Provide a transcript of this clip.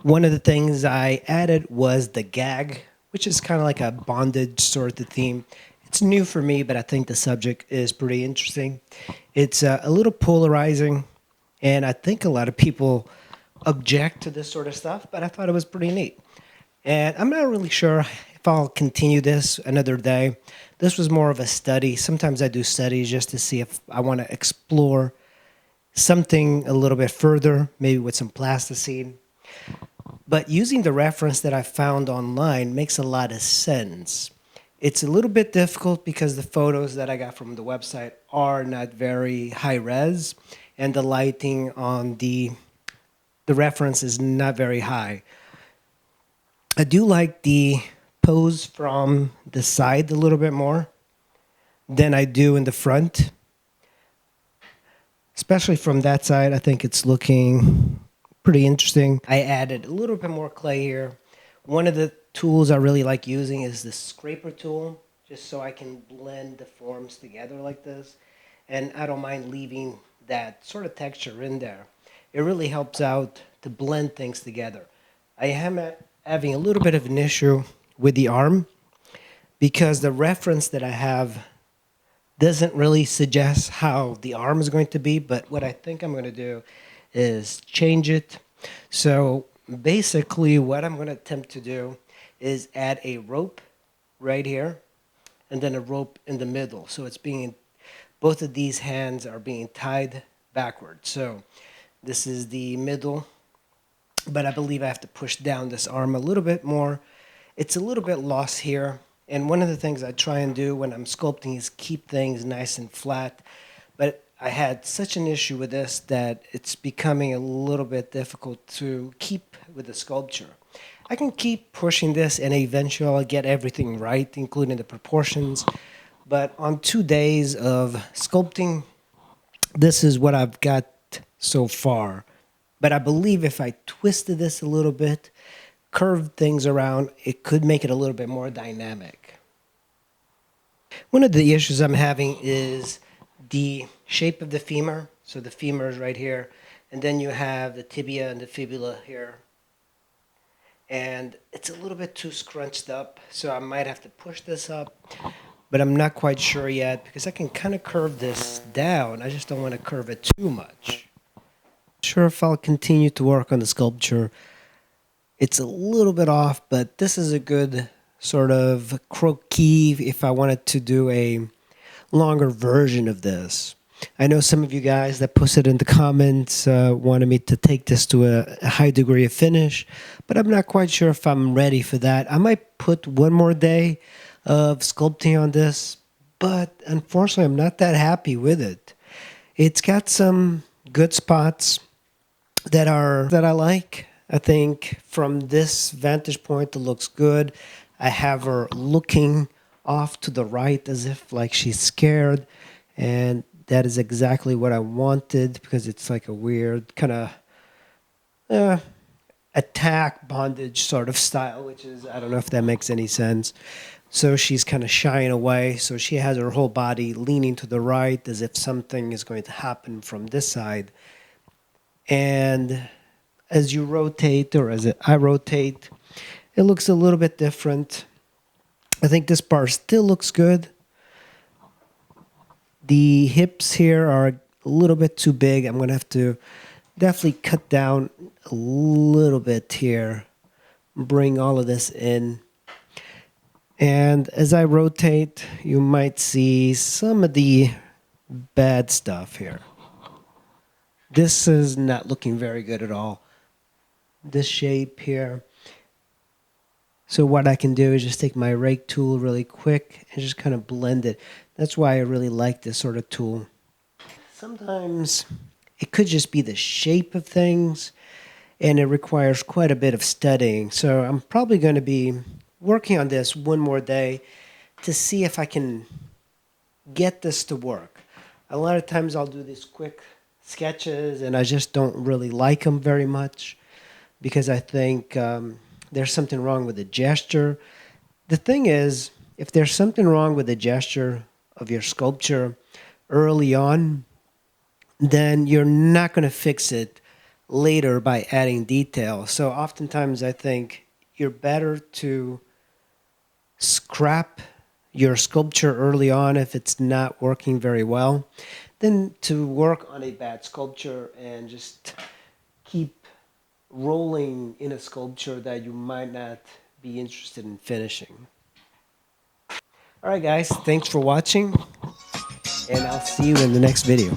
One of the things I added was the gag, which is kind of like a bondage sort of theme. It's new for me, but I think the subject is pretty interesting. It's a little polarizing, and I think a lot of people object to this sort of stuff, but I thought it was pretty neat. And I'm not really sure if I'll continue this another day. This was more of a study. Sometimes I do studies just to see if I want to explore something a little bit further, maybe with some plasticine. But using the reference that I found online makes a lot of sense. It's a little bit difficult because the photos that I got from the website are not very high res, and the lighting on the reference is not very high. I do like the pose from the side a little bit more than I do in the front. Especially from that side, I think it's looking pretty interesting. I added a little bit more clay here. One of the tools I really like using is the scraper tool, just so I can blend the forms together like this. And I don't mind leaving that sort of texture in there. It really helps out to blend things together. I am having a little bit of an issue with the arm because the reference that I have doesn't really suggest how the arm is going to be, but what I think I'm going to do is change it. So basically what I'm going to attempt to do is add a rope right here and then a rope in the middle. So it's being, both of these hands are being tied backwards. So this is the middle, but I believe I have to push down this arm a little bit more. It's a little bit lost here. And one of the things I try and do when I'm sculpting is keep things nice and flat. But I had such an issue with this that it's becoming a little bit difficult to keep with the sculpture. I can keep pushing this and eventually I'll get everything right, including the proportions. But on 2 days of sculpting, this is what I've got so far. But I believe if I twisted this a little bit, curved things around, it could make it a little bit more dynamic. One of the issues I'm having is the shape of the femur. So the femur is right here, and then you have the tibia and the fibula here. And it's a little bit too scrunched up, so I might have to push this up, but I'm not quite sure yet because I can kind of curve this down. I just don't want to curve it too much. Sure if I'll continue to work on the sculpture. It's a little bit off, but this is a good sort of croquis if I wanted to do a longer version of this. I know some of you guys that posted in the comments wanted me to take this to a high degree of finish, but I'm not quite sure if I'm ready for that. I might put one more day of sculpting on this, but unfortunately I'm not that happy with it. It's got some good spots that I like. I think from this vantage point, it looks good. I have her looking off to the right as if like she's scared. And that is exactly what I wanted because it's like a weird kind of attack bondage sort of style, which is, I don't know if that makes any sense. So she's kind of shying away. So she has her whole body leaning to the right as if something is going to happen from this side. And as you rotate, or as I rotate, it looks a little bit different. I think this part still looks good. The hips here are a little bit too big. I'm going to have to definitely cut down a little bit here, bring all of this in. And as I rotate, you might see some of the bad stuff here. This is not looking very good at all. This shape here. So what I can do is just take my rake tool really quick and just kind of blend it. That's why I really like this sort of tool. Sometimes it could just be the shape of things and it requires quite a bit of studying. So I'm probably going to be working on this one more day to see if I can get this to work. A lot of times I'll do these quick sketches and I just don't really like them very much because I think there's something wrong with the gesture. The thing is, if there's something wrong with the gesture of your sculpture early on, then you're not going to fix it later by adding detail. So oftentimes I think you're better to scrap your sculpture early on if it's not working very well than to work on a bad sculpture and just keep rolling in a sculpture that you might not be interested in finishing. All right, guys, thanks for watching, and I'll see you in the next video.